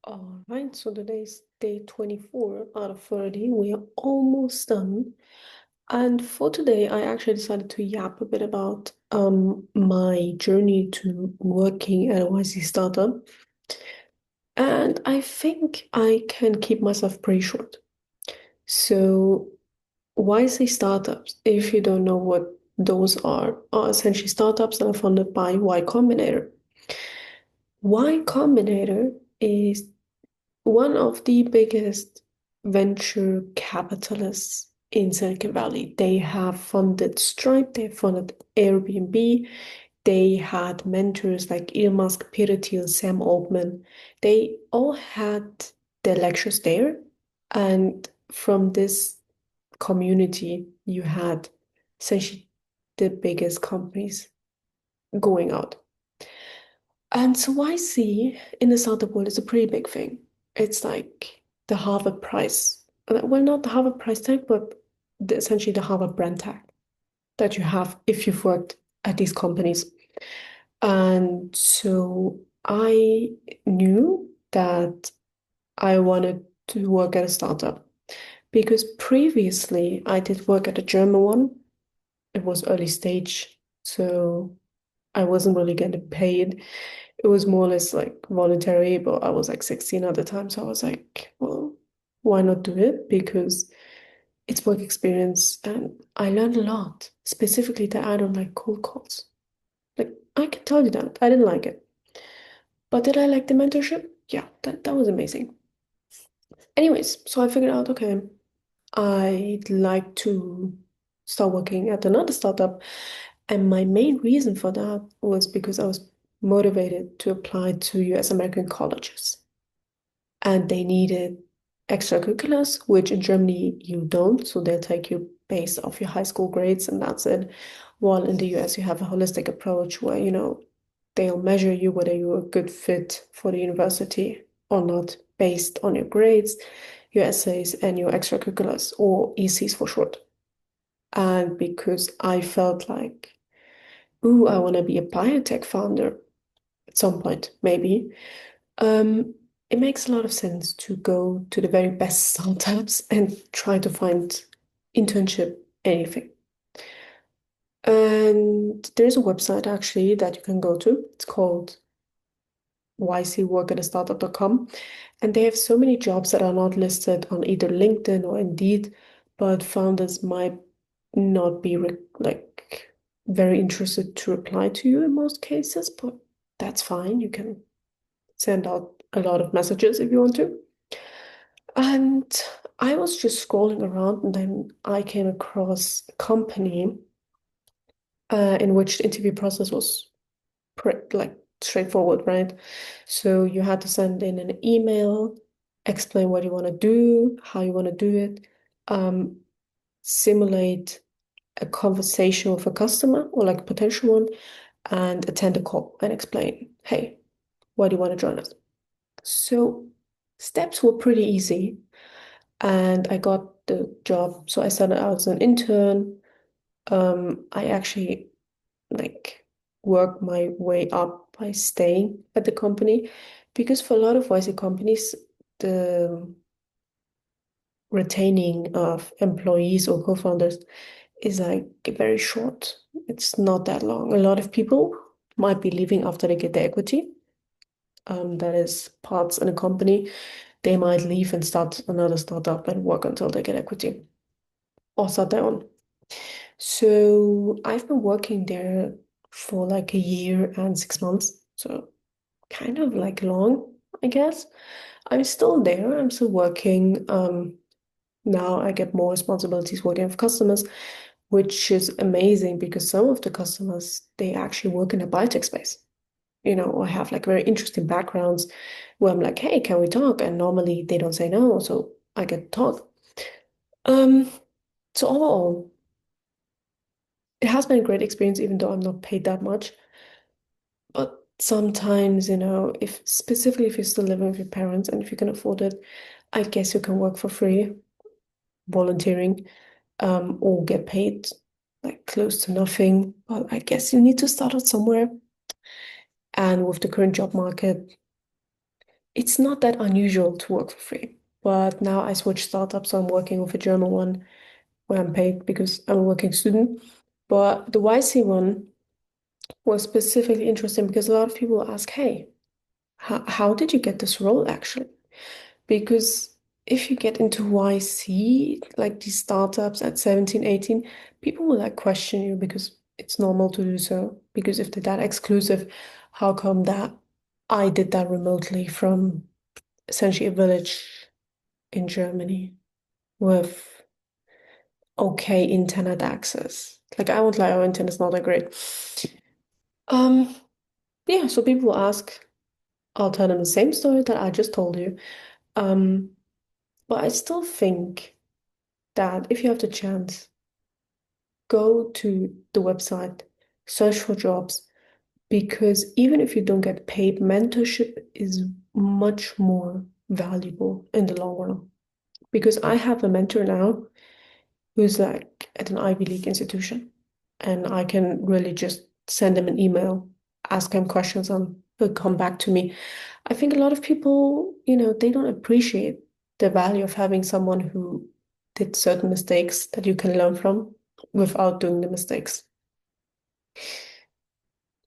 All right, so today's day 24 out of 30. We are almost done. And for today, I actually decided to yap a bit about my journey to working at a YC startup. And I think I can keep myself pretty short. So YC startups, if you don't know what those are essentially startups that are funded by Y Combinator. Y Combinator is one of the biggest venture capitalists in Silicon Valley. They have funded Stripe, they have funded Airbnb, they had mentors like Elon Musk, Peter Thiel, Sam Altman. They all had their lectures there. And from this community, you had essentially the biggest companies going out. And so YC in the startup world is a pretty big thing. It's like the Harvard price. Well, not the Harvard price tag, but essentially the Harvard brand tag that you have if you've worked at these companies. And so I knew that I wanted to work at a startup because previously I did work at a German one. It was early stage, so I wasn't really getting paid. It was more or less like voluntary, but I was like 16 at the time. So I was like, well, why not do it? Because it's work experience and I learned a lot, specifically that I don't like cold calls. Like, I can tell you that. I didn't like it. But did I like the mentorship? Yeah, that was amazing. Anyways, so I figured out, okay, I'd like to start working at another startup. And my main reason for that was because I was motivated to apply to US American colleges. And they needed extracurriculars, which in Germany you don't. So they'll take you based off your high school grades and that's it. While in the US you have a holistic approach where, they'll measure you whether you're a good fit for the university or not based on your grades, your essays, and your extracurriculars, or ECs for short. And because I felt like, ooh, I want to be a biotech founder at some point, maybe. Um, it makes a lot of sense to go to the very best startups and try to find internship, anything. And there's a website actually that you can go to. It's called ycworkatatstartup.com. And they have so many jobs that are not listed on either LinkedIn or Indeed, but founders might not be like very interested to reply to you in most cases, but that's fine. You can send out a lot of messages if you want to. And I was just scrolling around and then I came across a company in which the interview process was like straightforward, right? So you had to send in an email, explain what you want to do, how you want to do it, um, simulate a conversation with a customer or like a potential one, and attend a call and explain, hey, why do you want to join us? So steps were pretty easy and I got the job. So I started out as an intern. I actually like worked my way up by staying at the company because for a lot of YC companies, the retaining of employees or co-founders is like very short. It's not that long. A lot of people might be leaving after they get the equity. That is parts in a company. They might leave and start another startup and work until they get equity or start their own. So I've been working there for like a year and 6 months. So kind of like long, I guess. I'm still there. I'm still working. Now I get more responsibilities working with customers, which is amazing because some of the customers, they actually work in a biotech space, or have like very interesting backgrounds where I'm like, hey, can we talk? And normally they don't say no, so I get to talk. Um, so overall, it has been a great experience, even though I'm not paid that much. But sometimes, if specifically if you're still living with your parents and if you can afford it, I guess you can work for free, volunteering, or get paid like close to nothing. But I guess you need to start out somewhere. And with the current job market, it's not that unusual to work for free. But now I switched startups, so I'm working with a German one where I'm paid because I'm a working student. But the YC one was specifically interesting because a lot of people ask, hey, how did you get this role actually? Because if you get into YC, like these startups at 17, 18, people will like question you because it's normal to do so. Because if they're that exclusive, how come that I did that remotely from essentially a village in Germany with okay internet access? Like I won't lie, our internet's not that great. Um, yeah, so people will ask, I'll tell them the same story that I just told you. Um, but I still think that if you have the chance, go to the website, search for jobs, because even if you don't get paid, mentorship is much more valuable in the long run. Because I have a mentor now who's like at an Ivy League institution, and I can really just send him an email, ask him questions, and he'll come back to me. I think a lot of people, they don't appreciate the value of having someone who did certain mistakes that you can learn from without doing the mistakes.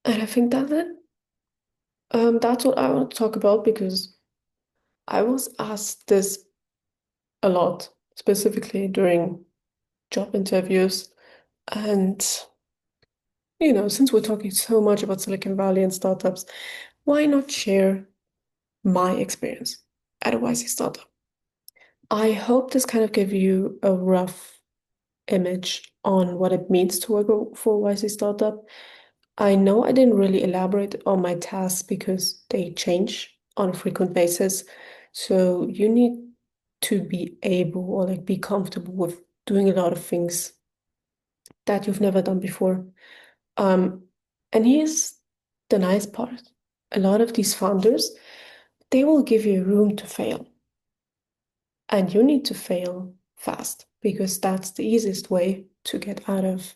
And I think that's it. That's what I want to talk about because I was asked this a lot, specifically during job interviews. And, since we're talking so much about Silicon Valley and startups, why not share my experience at a YC startup? I hope this kind of gave you a rough image on what it means to work for a YC startup. I know I didn't really elaborate on my tasks because they change on a frequent basis. So you need to be able or like be comfortable with doing a lot of things that you've never done before. Um, and here's the nice part. A lot of these founders, they will give you room to fail. And you need to fail fast because that's the easiest way to get out of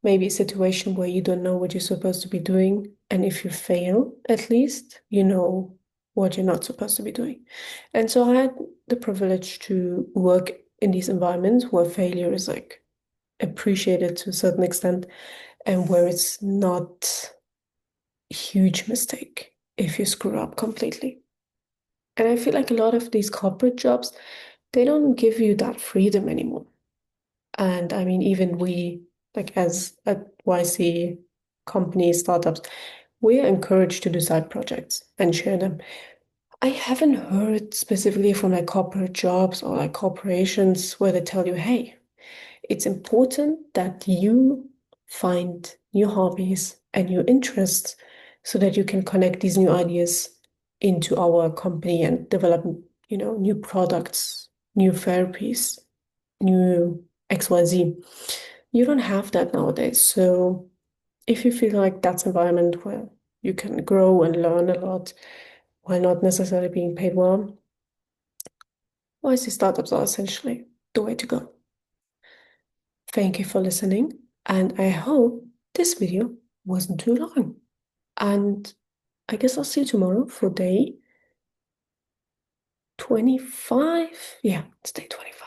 maybe a situation where you don't know what you're supposed to be doing. And if you fail, at least you know what you're not supposed to be doing. And so I had the privilege to work in these environments where failure is like appreciated to a certain extent and where it's not a huge mistake if you screw up completely. And I feel like a lot of these corporate jobs, they don't give you that freedom anymore. And I mean, even we, like as at YC companies, startups, we are encouraged to do side projects and share them. I haven't heard specifically from like corporate jobs or like corporations where they tell you, hey, it's important that you find new hobbies and new interests so that you can connect these new ideas into our company and develop, new products, new therapies, new XYZ. You don't have that nowadays. So if you feel like that's an environment where you can grow and learn a lot while not necessarily being paid well, YC startups are essentially the way to go. Thank you for listening, and I hope this video wasn't too long. And I guess I'll see you tomorrow for day 25. Yeah, it's day 25.